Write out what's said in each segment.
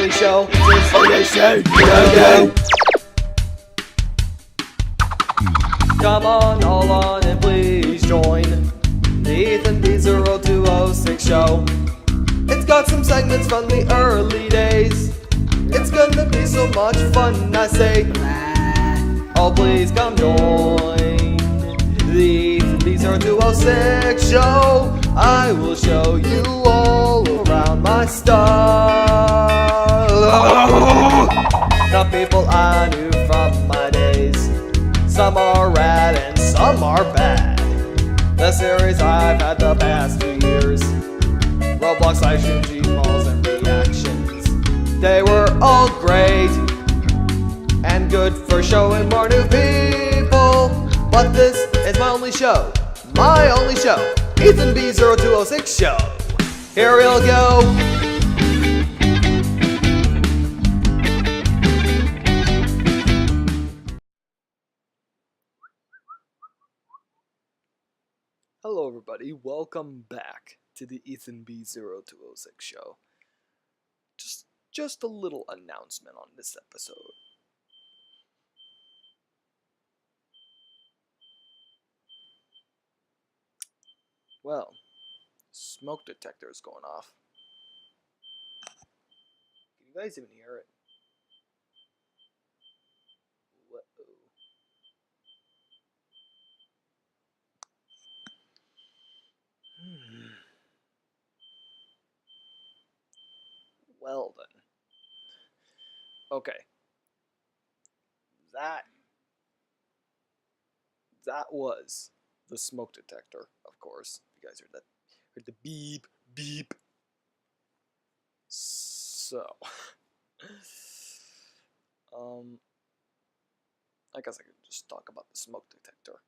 Sunday show. It's Sunday show. Go. Come on, all on, and please join the ethanb0206 show. It's got some segments from the early days. It's gonna be so much fun, I say. Oh, please come join the ethanb0206 show. I will show you all around my stuff. The people I knew from my days. Some are rad and some are bad. The series I've had the past 2 years. Roblox, live stream, Gmalls, and reactions. They were all great and good for showing more new people. But this is my only show. My only show. ethanb0206 show. Here we'll go. Hello everybody, welcome back to the ethanb0206 show. Just a little announcement on this episode. Well, smoke detector is going off. Can you guys even hear it? Whoa. Well then. Okay. That was the smoke detector, of course. You guys heard that? Heard the beep, beep. So, I guess I could just talk about the smoke detector.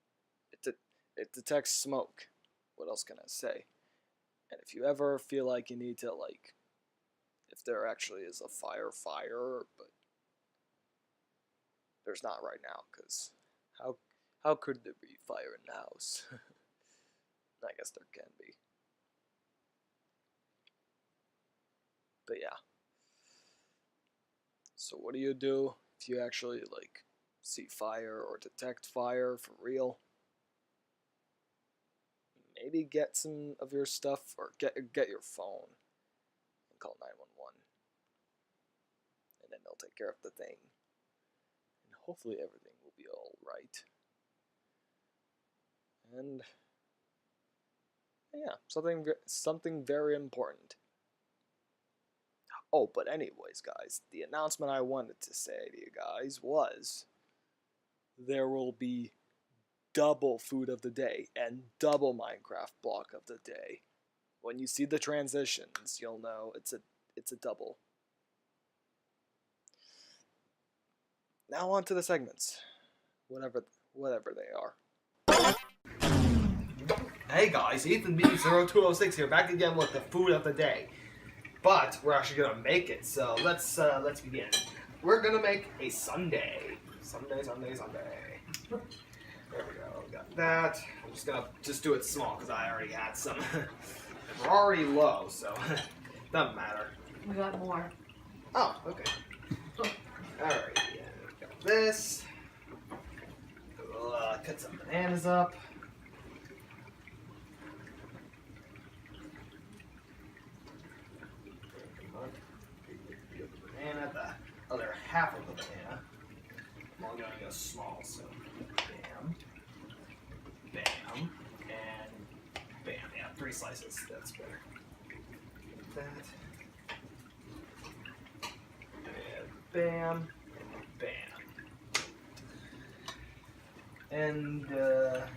It detects smoke. What else can I say? And if you ever feel like you need to, like, if there actually is a fire, but there's not right now, because how could there be fire in the house? I guess there can be. But yeah. So what do you do if you actually, like, see fire or detect fire for real? Maybe get some of your stuff, or get your phone and call 911. And then they'll take care of the thing. And hopefully everything will be all right. And yeah, something very important. Oh, but anyways, guys, the announcement I wanted to say to you guys was there will be double food of the day and double Minecraft block of the day. When you see the transitions, you'll know it's a double. Now on to the segments, whatever they are. Hey guys, ethanb0206 here, back again with the food of the day. But we're actually gonna make it, so let's begin. We're gonna make a sundae. Sundae. There we go, got that. I'm just gonna do it small because I already had some. We're already low, so doesn't matter. We got more. Oh, okay. Alright, yeah, got this. We'll cut some bananas up. Banana, the other half of the banana. I'm only gonna go small, so bam, bam, and bam. Yeah, 3 slices. That's better. Get that. And bam, and bam. And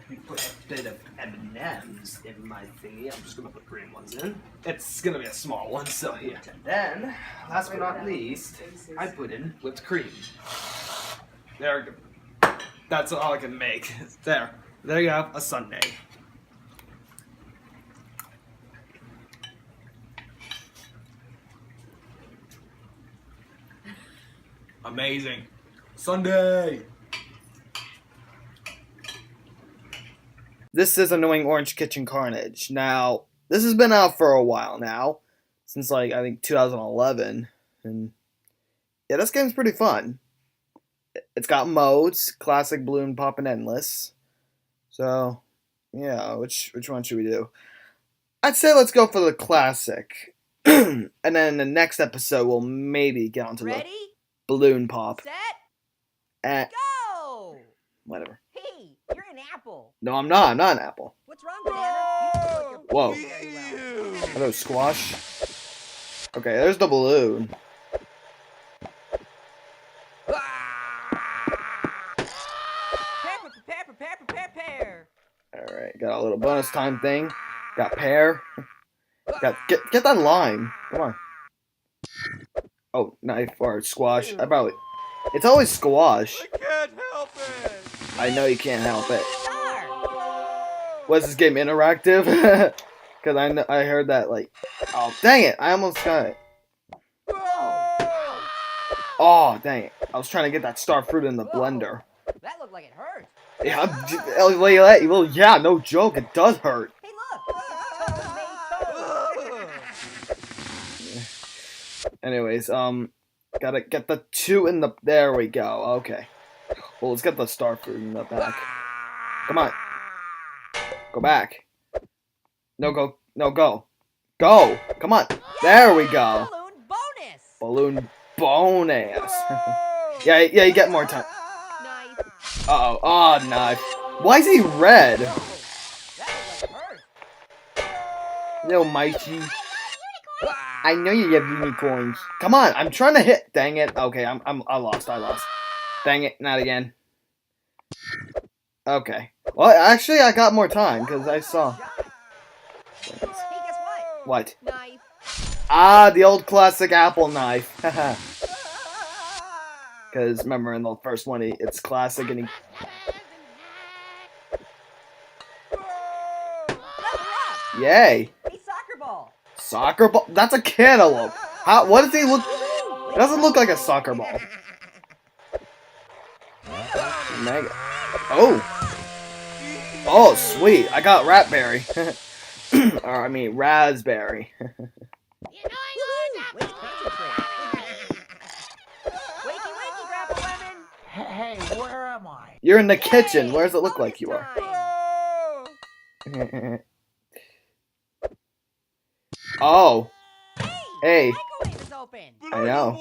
we put a bit of M&Ms in my thingy. I'm just gonna put green ones in. It's gonna be a small one, so yeah. And then, last but not least, I put in whipped cream. There we go. That's all I can make. There you have a sundae. Amazing. Sundae! This is Annoying Orange Kitchen Carnage. Now, this has been out for a while now, since like I think 2011, and Yeah, this game's pretty fun. It's got modes, classic, balloon pop, and endless. So, yeah, which one should we do? I'd say let's go for the classic. And then in the next episode, we'll maybe get onto the balloon pop. Set, go! Whatever. Hey, you're an apple. No, I'm not. I'm not an apple. What's wrong, Banana? You Whoa. very well. Hello, squash. Okay, there's the balloon. Prepare. Alright, got a little bonus time thing. Got pear. Get that lime. Come on. Oh, knife or squash. It's always squash. I can't help it. I know you can't help it. Was this game interactive? Because I heard that, like... Oh, dang it! I almost got it. Oh, dang it. I was trying to get that star fruit in the blender. That looked like it hurt. Yeah, well, yeah, no joke. It does hurt. Hey, look. Anyways, gotta get the 2 in the... There we go. Okay. Well, let's get the star fruit in the back. Come on. Go back. No, go. No, go. Go! Come on. There we go. Balloon bonus. Balloon bonus. yeah, you get more time. Nice. Uh-oh. Oh, knife. Why is he red? That looked like it hurt. No, Mikey. I know you have unicorns. Come on, I'm trying to hit. Dang it. Okay, I lost. Dang it, not again. Okay. Well, actually, I got more time because I saw. Hey, guess what? What? Knife. Ah, the old classic apple knife. Because remember in the first one, it's classic and he. Yay! Hey, soccer ball. Soccer ball? That's a cantaloupe. How? What does he look? It doesn't look like a soccer ball. Mega. Oh. Oh, sweet. I got ratberry. Or, I mean, raspberry. Hey, where am I? You're in the kitchen. Where does it look like you are? Oh. Hey. I know.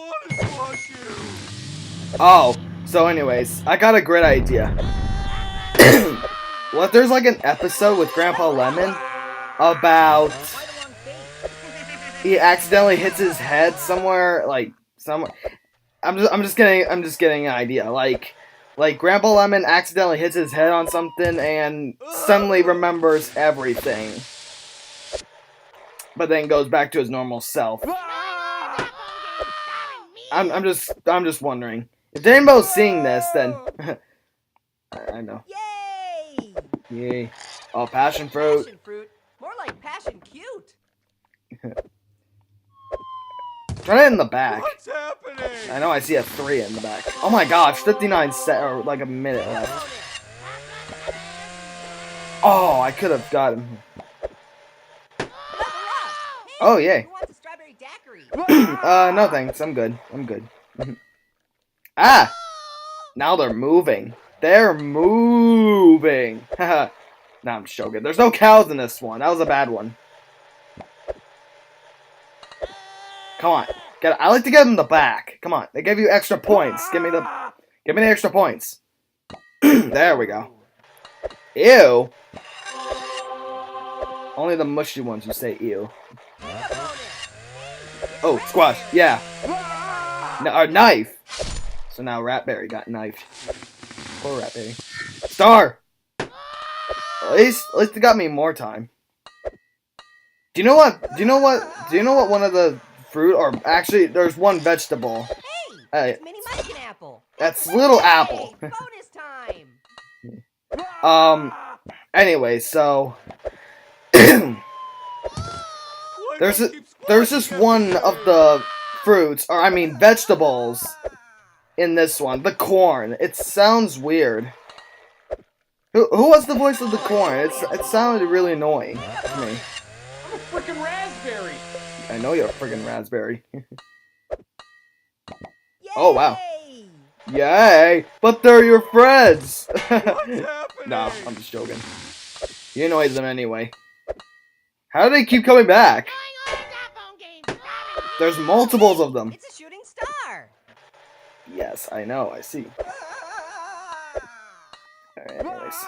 Oh. So anyways, I got a great idea. What if there's like an episode with Grandpa Lemon about he accidentally hits his head somewhere, like somewhere. I'm just getting an idea. Like Grandpa Lemon accidentally hits his head on something and suddenly remembers everything, but then goes back to his normal self. I'm just wondering if Rainbow's seeing this, then I know. Yay! Yay! Oh, passion fruit. Passion fruit. More like passion cute. Try it in the back. What's happening? I know I see a 3 in the back. Oh my gosh, 59 or like a minute left. Oh, I could have got him. Oh, yay. Who wants a strawberry daiquiri? No thanks. I'm good. Ah! Now they're moving. They're moving. Haha. Nah, I'm just joking. There's no cows in this one. That was a bad one. Come on. I like to get them in the back. Come on. They gave you extra points. Give me the extra points. There we go. Ew. Only the mushy ones who say ew. Oh, squash. Yeah. No, knife. So now Ratberry got knifed. Poor Ratberry. Star. At least it got me more time. Do you know what one of the fruit, or actually there's one vegetable. Hey, it's Mini Munchkin Apple. That's Little Apple. Bonus time. Anyway, so there's just one of the fruits, or I mean vegetables, in this one. The corn. It sounds weird. Who was the voice of the corn? It sounded really annoying to me. I'm a freaking raspberry. I know you're a freaking raspberry. Yay! Oh, wow. Yay! Yay! But they're your friends! What's happening? No, I'm just joking. You annoy them anyway. How do they keep coming back? There's multiples of them. It's a shooting star. Yes, I know, I see. Alright, anyways.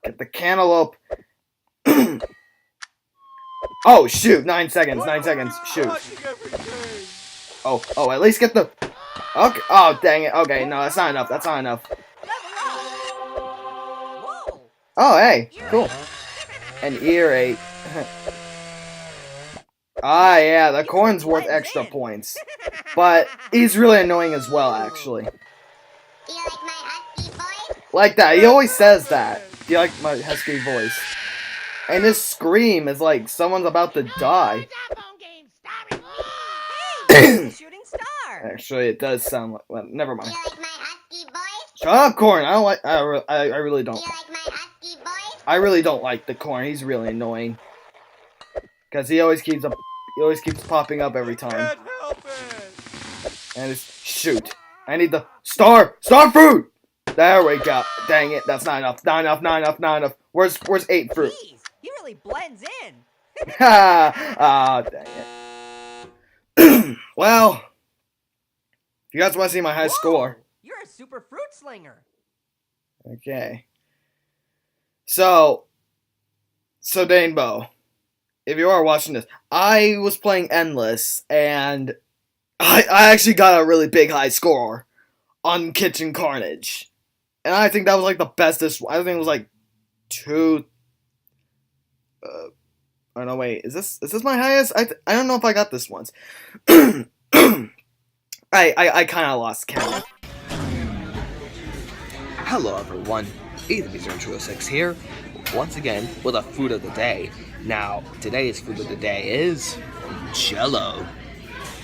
Get the cantaloupe. Oh, shoot! 9 seconds, 9 seconds. Shoot. Oh, at least get the... Okay. Oh, dang it. Okay, no, that's not enough. That's not enough. Whoa! Oh, hey. Cool. An earache. Ah, yeah, the corn's worth extra points. But he's really annoying as well, actually. Do you like my husky voice? Like that. He always says that. Do you like my husky voice? And his scream is like someone's about to die. Hey, it's a shooting star. Actually, it does sound like... Well, never Do mind. you like my husky voice? Shut up, Corn. I don't like... I really Do don't. you like my husky voice? I really don't like the Corn. He's really annoying. Because he always keeps popping up every time. Can't help it. And it's... Shoot. I need the... Star fruit! There we go. Dang it. That's not enough. Not enough. Where's 8 fruit? Jeez, he really blends in. Ha! Ah, dang it. Well, if you guys want to see my high score... You're a super fruit slinger. Okay. So Danebo, if you are watching this, I was playing Endless, and I actually got a really big high score on Kitchen Carnage. And I think that was like the bestest. I think it was like 2... oh no, wait, is this my highest? I don't know if I got this once. I kind of lost count. Hello everyone, ethanb0206 here, once again with a food of the day. Now, today's food of the day is Jello.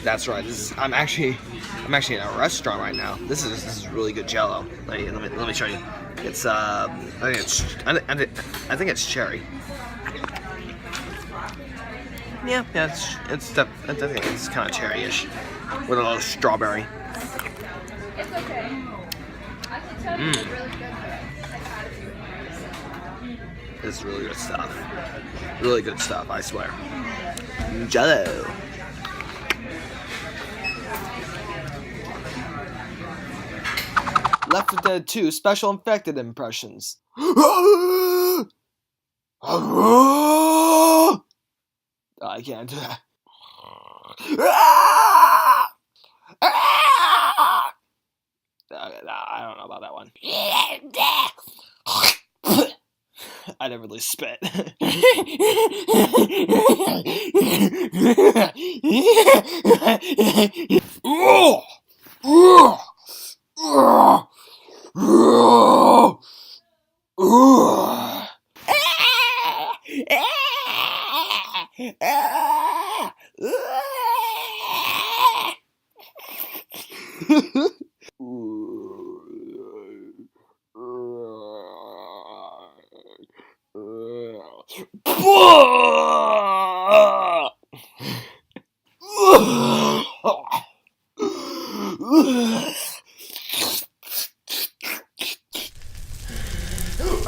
That's right. I'm actually in a restaurant right now. This is really good Jello. Let me show you. It's I think it's cherry. Yeah, I think it's kind of cherry-ish with a little strawberry. It's okay. I can tell you it's really good though. This is really good stuff. Really good stuff, I swear. Jello. Left 4 Dead 2 Special Infected Impressions. I can't do that. I don't know about that one. I never really spit.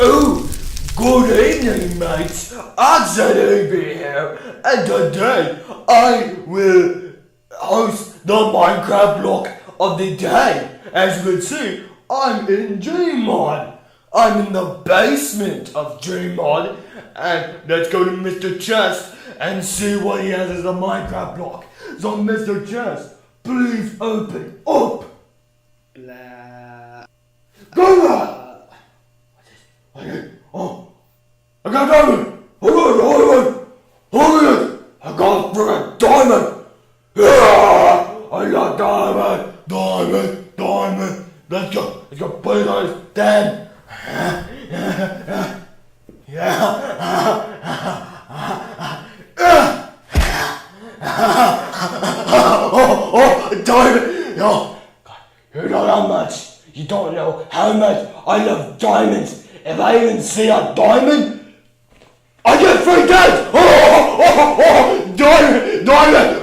Oh, good evening, mates. ethanb here, and today I will host the Minecraft block of the day. As you can see, I'm in Gmod. I'm in the basement of Gmod, and let's go to Mr. Chest and see what he has as a Minecraft block. So, Mr. Chest, please open up. Go on! Oh, I got a diamond! Hold it! I got a freaking diamond! Yeah! I got diamond! Let's go put it on his den! Oh, diamond! Oh, God, you don't know how much. You don't know how much I love diamonds. If I even see a diamond, I get freaked out! Diamond!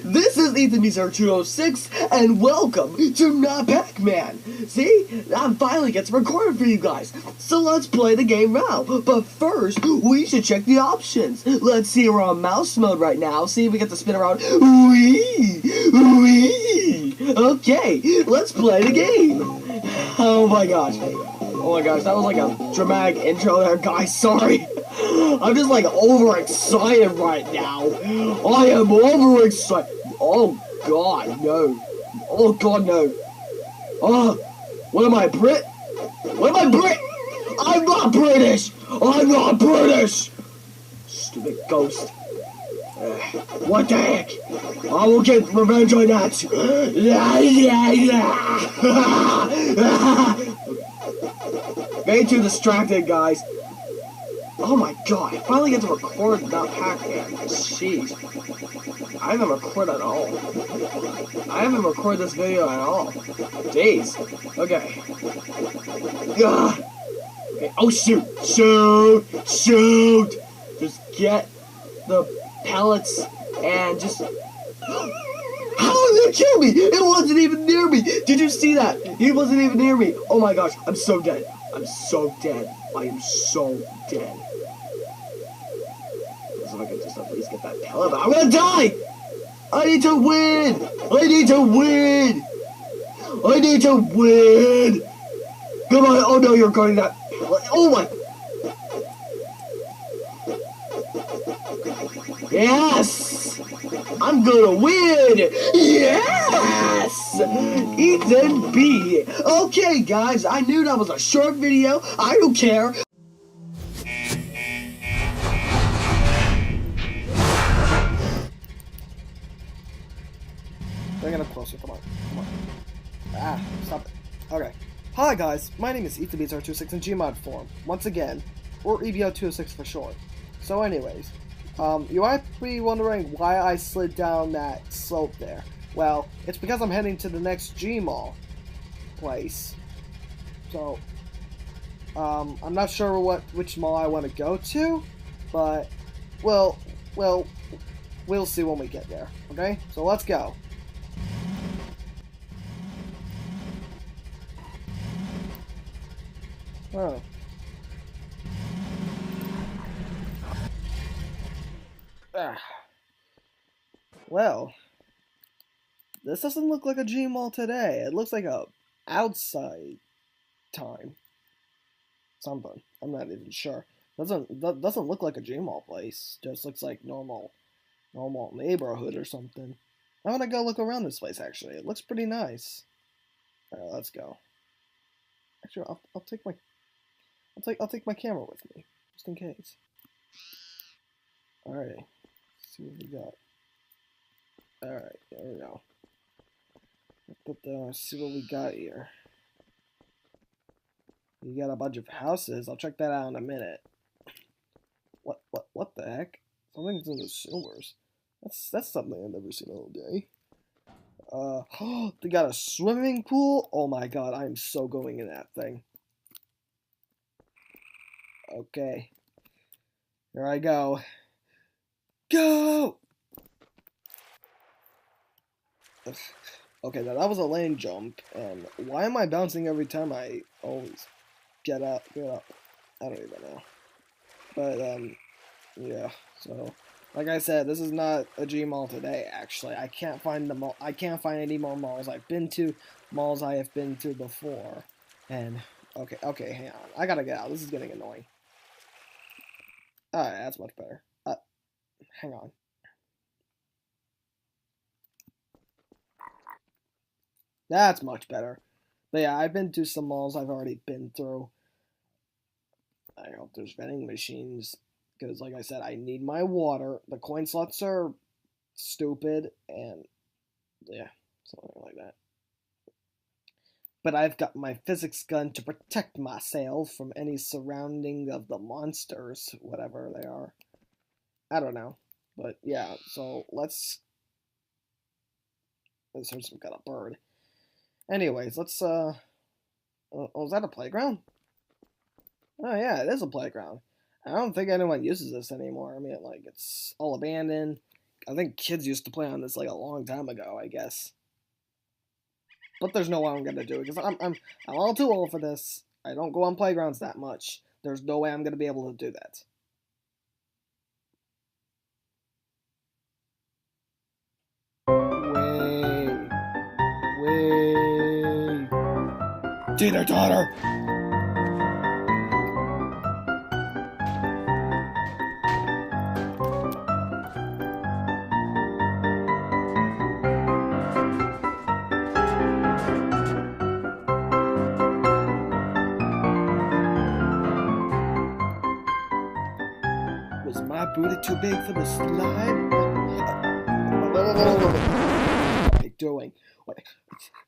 This is ethanb0206, and welcome to Not Pac-Man. See, I finally get to record for you guys, so let's play the game now. But first, we should check the options. Let's see, we're on mouse mode right now. See if we get to spin around. Wee! Wee! Okay, let's play the game. Oh my gosh. Oh my gosh, that was like a dramatic intro there, guys. Sorry. I'm just like overexcited right now. I am overexcited. Oh god, no. Oh god, no. What am I, Brit? What am I, Brit? I'm not British! I'm not British! Stupid ghost. What the heck? I will get revenge on that. Way too distracted, guys. Oh my god, I finally get to record Not Pac-Man. Jeez. I haven't recorded at all. I haven't recorded this video at all. Jeez. Okay. Ugh. Okay. Oh shoot! Shoot! Shoot! Just get the pellets and just... How did it kill me? It wasn't even near me! Did you see that? He wasn't even near me! Oh my gosh, I'm so dead. I'm so dead. I am so dead. So I can just at least get that pellet, but I'm gonna die! I need to win! I need to win! I need to win! Come on! Oh no, you're guarding that pellet. Oh my... Yes! I'm gonna win! Yes! Ethan B. Okay, guys, I knew that was a short video. I don't care. Bring it up closer. Come on. Come on. Ah, stop it. Okay. Hi, guys. My name is ethanb0206 in Gmod form. Once again. Or EB0206 for short. So anyways. You might be wondering why I slid down that slope there. Well, it's because I'm heading to the next Gmall place. So, I'm not sure which mall I want to go to, but, well, we'll see when we get there, okay? So let's go. Oh. Well, this doesn't look like a Gmall today. It looks like a outside time. Something. I'm not even sure. Doesn't look like a Gmall place. Just looks like normal neighborhood or something. I'm gonna go look around this place actually. It looks pretty nice. Alright, let's go. Actually, I'll take my camera with me just in case. Alright. See what we got. Alright, there we go. Let's see what we got here. You got a bunch of houses. I'll check that out in a minute. What the heck? Something's in the sewers. That's something I've never seen all day. They got a swimming pool? Oh my god, I'm so going in that thing. Okay. Here I go. Go! Okay, now that was a lane jump, and why am I bouncing every time I always get up? I don't even know. But, yeah, so, like I said, this is not a Gmall today, actually. I can't find any more malls. I've been to malls I have been to before, and, okay, hang on. I gotta get out. This is getting annoying. Alright, that's much better. Hang on. That's much better. But yeah, I've been to some malls I've already been through. I hope there's vending machines. Because, like I said, I need my water. The coin slots are stupid. And, yeah, something like that. But I've got my physics gun to protect myself from any surrounding of the monsters. Whatever they are. I don't know. But yeah, so let's heard some kind of bird. Anyways, let's oh, is that a playground? Oh yeah, it is a playground. I don't think anyone uses this anymore. I mean, like, it's all abandoned. I think kids used to play on this like a long time ago, I guess. But there's no way I'm gonna do it because I'm all too old for this. I don't go on playgrounds that much. There's no way I'm gonna be able to do that. Wait. Teeter-totter! Was my booty too big for the slide? What am I doing? What?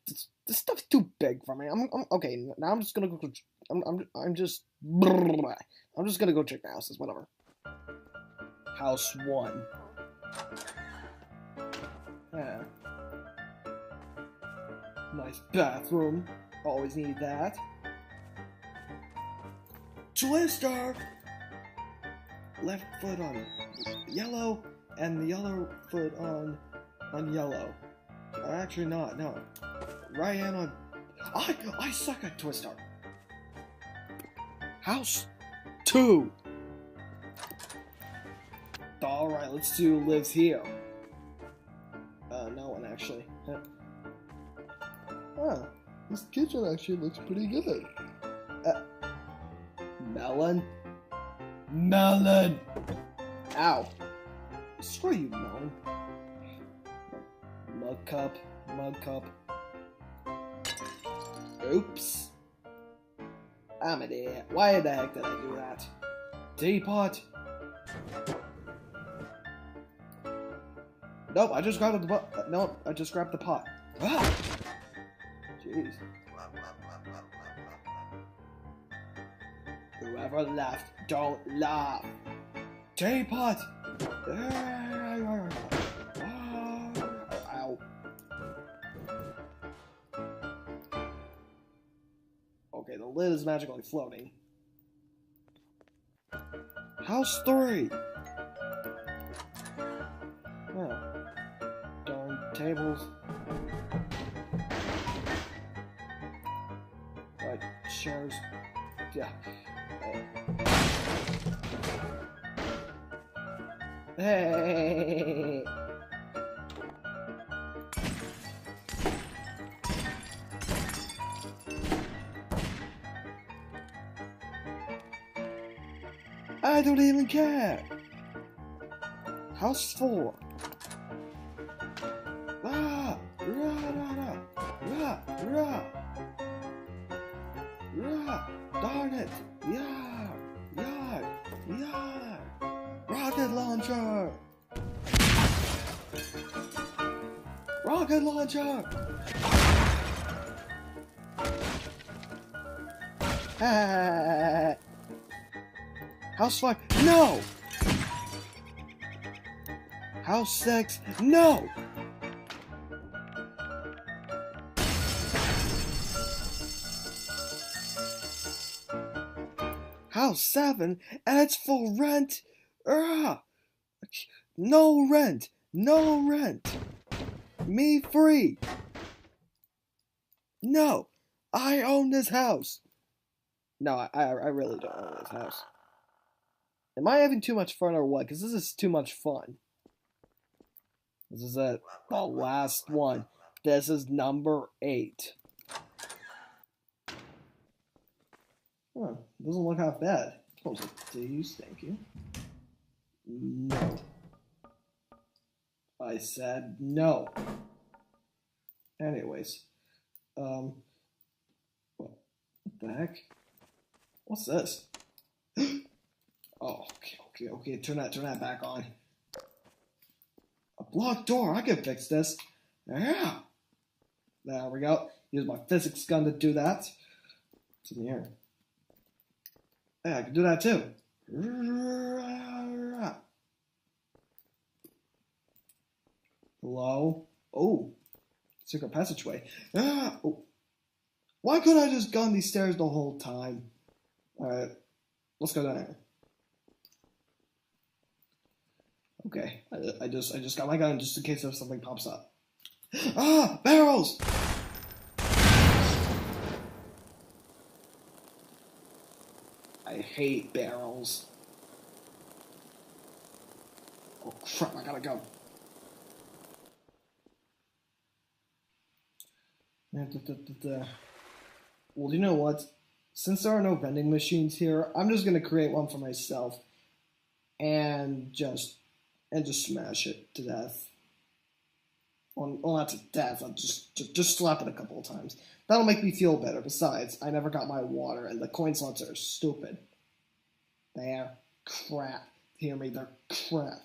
This stuff's too big for me. I'm okay. Now I'm just gonna go. I'm just gonna go check the houses. Whatever. House 1. Yeah. Nice bathroom. Always need that. Twister. Left foot on yellow and the yellow foot on yellow. Actually not, no. Right hand on I suck at Twister. House 2. Alright, let's see who lives here. No one actually. This kitchen actually looks pretty good. Melon? Melon! Ow. Screw you, Melon. Mug cup. Oops. I'm an idiot. Why the heck did I do that? Teapot. Nope, I just grabbed the pot. No, I just grabbed the pot. Ah! Jeez. Whoever left, don't laugh. Teapot! Ow. Okay, the lid is magically floating. House 3! Oh. Darn tables. Chairs. Yeah. Hey! I don't even care! House 4. Ah! Rah, rah, rah! Rah, rah! Rah! Darn it! Yeah! Yeah! Yeah! Rocket launcher! Rocket launcher! Ah! House 5, no! House 6, no! House 7, and it's for rent! Ugh. No rent! No rent! Me free! No! I own this house! No, I really don't own this house. Am I having too much fun or what? Because this is too much fun. This is it. The last one. This is number 8. Huh. Doesn't look half bad. Please, thank you. No. I said no. Anyways. What the heck? What's this? Oh, okay. Turn that back on. A blocked door. I can fix this. Yeah. There we go. Use my physics gun to do that. It's in the air. Hey, I can do that too. Hello? Oh, secret passageway. Oh. Why couldn't I just gone these stairs the whole time? Alright, let's go down here. Okay, I just got my gun just in case if something pops up. Ah, barrels! I hate barrels. Oh crap, I gotta go. Well, you know what? Since there are no vending machines here, I'm just gonna create one for myself and just smash it to death. Well, not to death. I'll just slap it a couple of times. That'll make me feel better. Besides, I never got my water, and the coin slots are stupid. They're crap. Hear me? They're crap.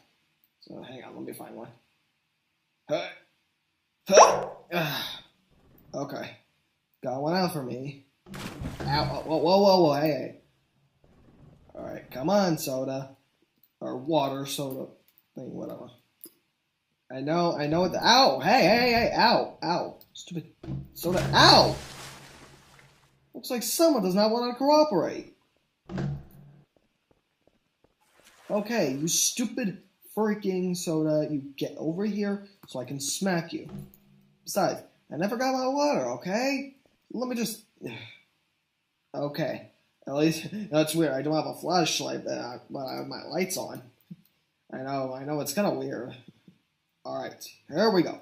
So hang on, let me find one. Okay, got one out for me. Ow! Whoa! Hey! All right, come on, soda or water, soda thing, whatever. I know what the ow! Hey! Ow! Stupid soda! Ow! Looks like someone does not want to cooperate. Okay, you stupid freaking soda, you get over here so I can smack you. Besides, I never got my water, okay? Let me just... Okay, at least, that's weird, I don't have a flashlight, but I have my lights on. I know, it's kind of weird. Alright, here we go.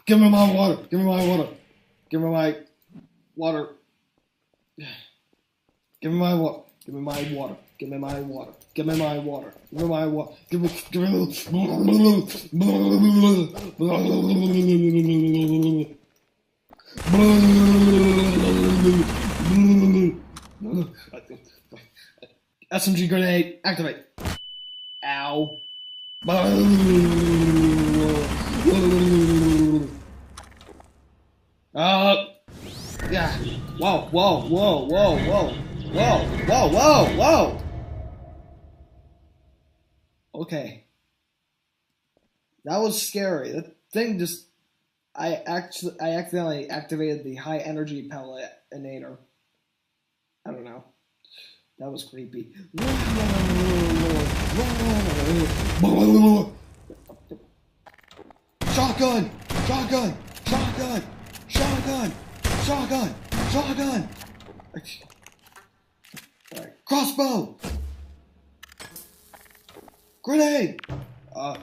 Give me my water, give me my water. Give me my water. Give me my water. Give me my water. Give me my water. Give me my water. Give me my water. Give me SMG grenade, activate. Ow. Yeah. Whoa. Okay. That was scary. That thing just... I accidentally activated the high energy pelletator. I don't know. That was creepy. Shotgun! Alright, crossbow! Grenade! Oh,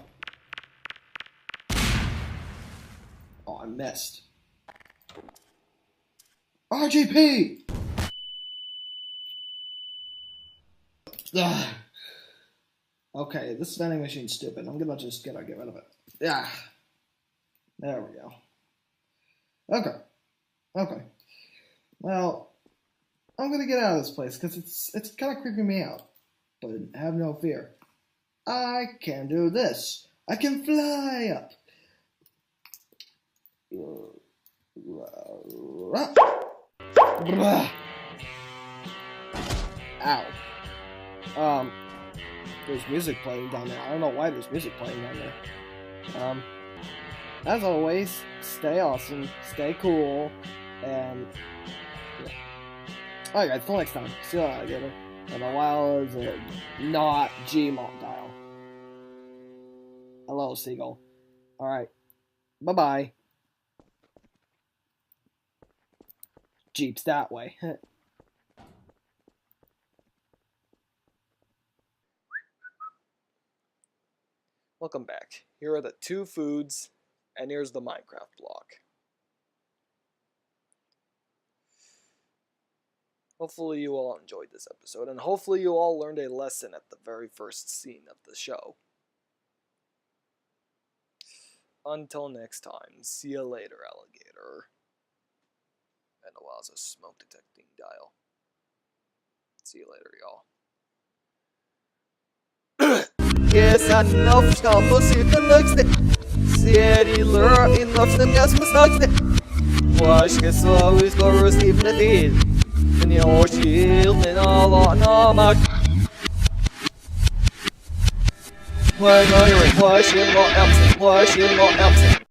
I missed. RGP! Okay, this vending machine's stupid. I'm gonna just get rid of it. Yeah. There we go. Okay. Well, I'm gonna get out of this place because it's kind of creeping me out. But have no fear. I can do this. I can fly up. Ow. There's music playing down there. I don't know why there's music playing down there. As always, stay awesome, stay cool, and yeah. Alright guys, till next time. See you later. And a while is not Gmail dial. Hello, Seagull. Alright. Bye-bye. Jeep's that way. Welcome back. Here are the 2 foods, and here's the Minecraft block. Hopefully you all enjoyed this episode, and hopefully you all learned a lesson at the very first scene of the show. Until next time, see you later, alligator. And a while, it's a smoke detecting dial. See you later, y'all. Yes, I know for some pussy the next day. City lure in the gas mistakes. Wash gets always go receive the deed. And your shield and all on my Push, push, push, push,